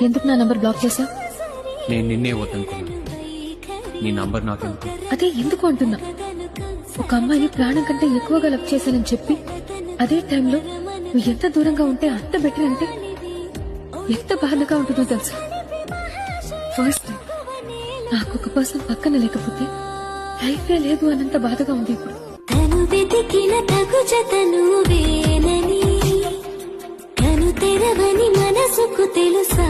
ఎందుకు నా number block చేసా? నేను నిన్నే వద్దనుకున్నా. నీ నంబర్ నాకెందుకు? అదే ఎందుకు అంటున్నా. ఒక అమ్మాయిని ప్రాణం కంటే ఎక్కువగా లవ్ చేశానని చెప్పి అదే టైంలో నువ్వు ఎంత దూరంగా ఉంటే అంత బెటర్ అంటే ఎంత బాధగా ఉంటుందో తెలుసా. ఫస్ట్ టైం నాకు ఒక పర్సన్ పక్కన లేకపోతే లైఫే లేదు అన్నంత బాధగా ఉంది ఇప్పుడు. తను వెతికిన తగు జతను వేనని తను తెరవని మనసుకు తెలుసా.